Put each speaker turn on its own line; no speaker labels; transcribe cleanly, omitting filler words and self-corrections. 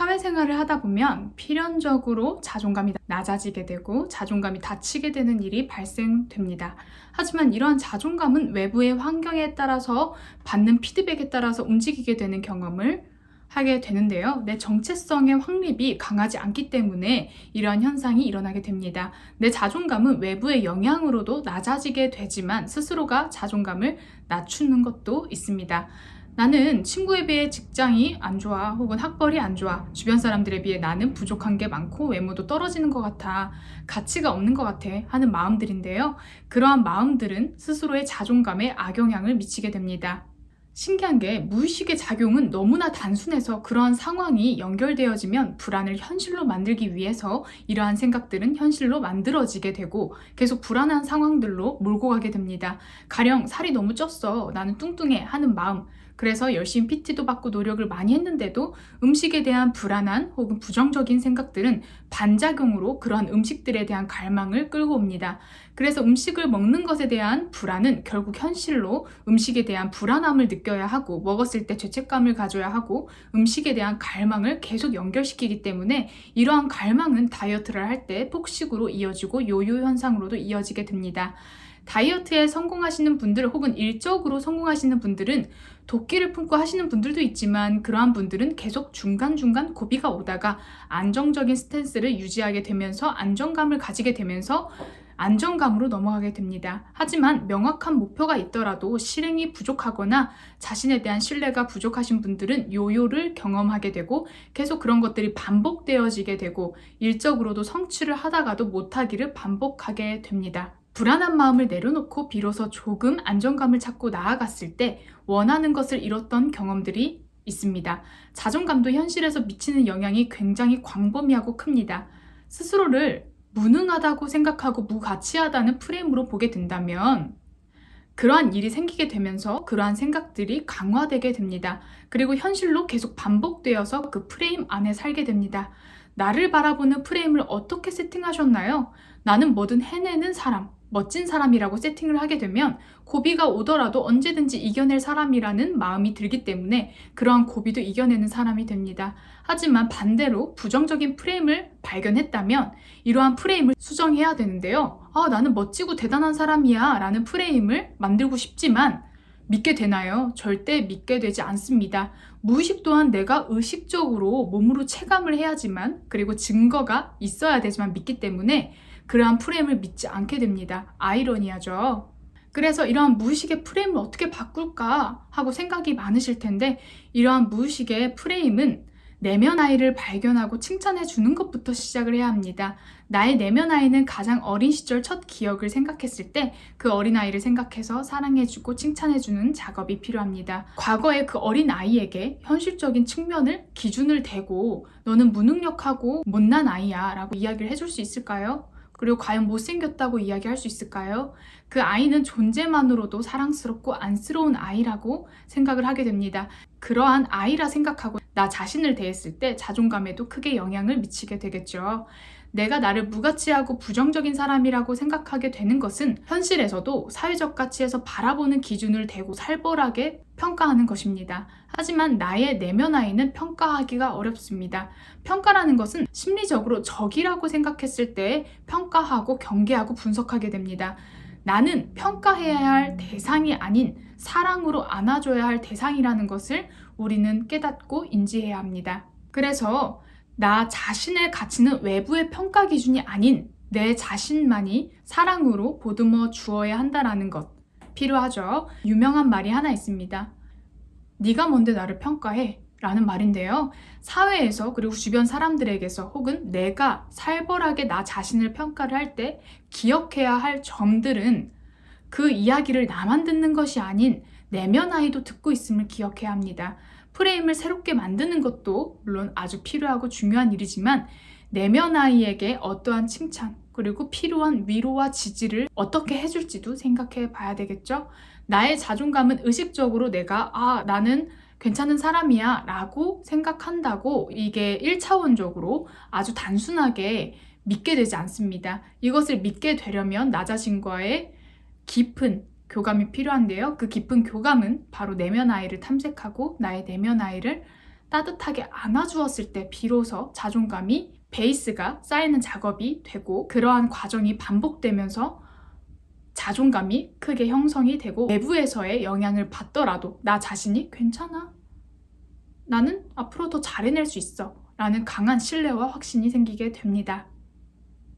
사회생활을 하다 보면 필연적으로 자존감이 낮아지게 되고 자존감이 다치게 되는 일이 발생됩니다. 하지만 이러한 자존감은 외부의 환경에 따라서 받는 피드백에 따라서 움직이게 되는 경험을 하게 되는데요. 내 정체성의 확립이 강하지 않기 때문에 이러한 현상이 일어나게 됩니다. 내 자존감은 외부의 영향으로도 낮아지게 되지만 스스로가 자존감을 낮추는 것도 있습니다. 나는 친구에 비해 직장이 안 좋아, 혹은 학벌이 안 좋아, 주변 사람들에 비해 나는 부족한 게 많고 외모도 떨어지는 것 같아, 가치가 없는 것 같아 하는 마음들인데요. 그러한 마음들은 스스로의 자존감에 악영향을 미치게 됩니다. 신기한 게 무의식의 작용은 너무나 단순해서 그러한 상황이 연결되어지면 불안을 현실로 만들기 위해서 이러한 생각들은 현실로 만들어지게 되고 계속 불안한 상황들로 몰고 가게 됩니다. 가령 살이 너무 쪘어, 나는 뚱뚱해 하는 마음, 그래서 열심히 PT도 받고 노력을 많이 했는데도 음식에 대한 불안한 혹은 부정적인 생각들은 반작용으로 그러한 음식들에 대한 갈망을 끌고 옵니다. 그래서 음식을 먹는 것에 대한 불안은 결국 현실로 음식에 대한 불안함을 느껴야 하고 먹었을 때 죄책감을 가져야 하고 음식에 대한 갈망을 계속 연결시키기 때문에 이러한 갈망은 다이어트를 할 때 폭식으로 이어지고 요요 현상으로도 이어지게 됩니다. 다이어트에 성공하시는 분들 혹은 일적으로 성공하시는 분들은 도끼를 품고 하시는 분들도 있지만 그러한 분들은 계속 중간중간 고비가 오다가 안정적인 스탠스를 유지하게 되면서 안정감을 가지게 되면서 안정감으로 넘어가게 됩니다. 하지만 명확한 목표가 있더라도 실행이 부족하거나 자신에 대한 신뢰가 부족하신 분들은 요요를 경험하게 되고 계속 그런 것들이 반복되어지게 되고 일적으로도 성취를 하다가도 못하기를 반복하게 됩니다. 불안한 마음을 내려놓고 비로소 조금 안정감을 찾고 나아갔을 때 원하는 것을 이뤘던 경험들이 있습니다. 자존감도 현실에서 미치는 영향이 굉장히 광범위하고 큽니다. 스스로를 무능하다고 생각하고 무가치하다는 프레임으로 보게 된다면 그러한 일이 생기게 되면서 그러한 생각들이 강화되게 됩니다. 그리고 현실로 계속 반복되어서 그 프레임 안에 살게 됩니다. 나를 바라보는 프레임을 어떻게 세팅하셨나요? 나는 뭐든 해내는 사람, 멋진 사람이라고 세팅을 하게 되면 고비가 오더라도 언제든지 이겨낼 사람이라는 마음이 들기 때문에 그러한 고비도 이겨내는 사람이 됩니다. 하지만 반대로 부정적인 프레임을 발견했다면 이러한 프레임을 수정해야 되는데요. 나는 멋지고 대단한 사람이야 라는 프레임을 만들고 싶지만 믿게 되나요? 절대 믿게 되지 않습니다. 무의식 또한 내가 의식적으로 몸으로 체감을 해야지만 그리고 증거가 있어야 되지만 믿기 때문에 그러한 프레임을 믿지 않게 됩니다. 아이러니하죠. 그래서 이러한 무의식의 프레임을 어떻게 바꿀까 하고 생각이 많으실 텐데 이러한 무의식의 프레임은 내면 아이를 발견하고 칭찬해 주는 것부터 시작을 해야 합니다. 나의 내면 아이는 가장 어린 시절 첫 기억을 생각했을 때 그 어린 아이를 생각해서 사랑해주고 칭찬해주는 작업이 필요합니다. 과거의 그 어린 아이에게 현실적인 측면을 기준을 대고 너는 무능력하고 못난 아이야 라고 이야기를 해줄 수 있을까요? 그리고 과연 못생겼다고 이야기할 수 있을까요? 그 아이는 존재만으로도 사랑스럽고 안쓰러운 아이라고 생각을 하게 됩니다. 그러한 아이라 생각하고 나 자신을 대했을 때 자존감에도 크게 영향을 미치게 되겠죠. 내가 나를 무가치하고 부정적인 사람이라고 생각하게 되는 것은 현실에서도 사회적 가치에서 바라보는 기준을 대고 살벌하게 평가하는 것입니다. 하지만 나의 내면 아이는 평가하기가 어렵습니다. 평가라는 것은 심리적으로 적이라고 생각했을 때 평가하고 경계하고 분석하게 됩니다. 나는 평가해야 할 대상이 아닌 사랑으로 안아줘야 할 대상이라는 것을 우리는 깨닫고 인지해야 합니다. 그래서 나 자신의 가치는 외부의 평가 기준이 아닌 내 자신만이 사랑으로 보듬어 주어야 한다는 것 필요하죠. 유명한 말이 하나 있습니다. 네가 뭔데 나를 평가해? 라는 말인데요. 사회에서 그리고 주변 사람들에게서 혹은 내가 살벌하게 나 자신을 평가를 할 때 기억해야 할 점들은 그 이야기를 나만 듣는 것이 아닌 내면 아이도 듣고 있음을 기억해야 합니다. 프레임을 새롭게 만드는 것도 물론 아주 필요하고 중요한 일이지만 내면 아이에게 어떠한 칭찬 그리고 필요한 위로와 지지를 어떻게 해줄지도 생각해 봐야 되겠죠. 나의 자존감은 의식적으로 내가 나는 괜찮은 사람이야 라고 생각한다고 이게 1차원적으로 아주 단순하게 믿게 되지 않습니다. 이것을 믿게 되려면 나 자신과의 깊은 교감이 필요한데요. 그 깊은 교감은 바로 내면 아이를 탐색하고 나의 내면 아이를 따뜻하게 안아주었을 때 비로소 자존감이 베이스가 쌓이는 작업이 되고, 그러한 과정이 반복되면서 자존감이 크게 형성이 되고, 외부에서의 영향을 받더라도 나 자신이 괜찮아, 나는 앞으로 더 잘해낼 수 있어 라는 강한 신뢰와 확신이 생기게 됩니다.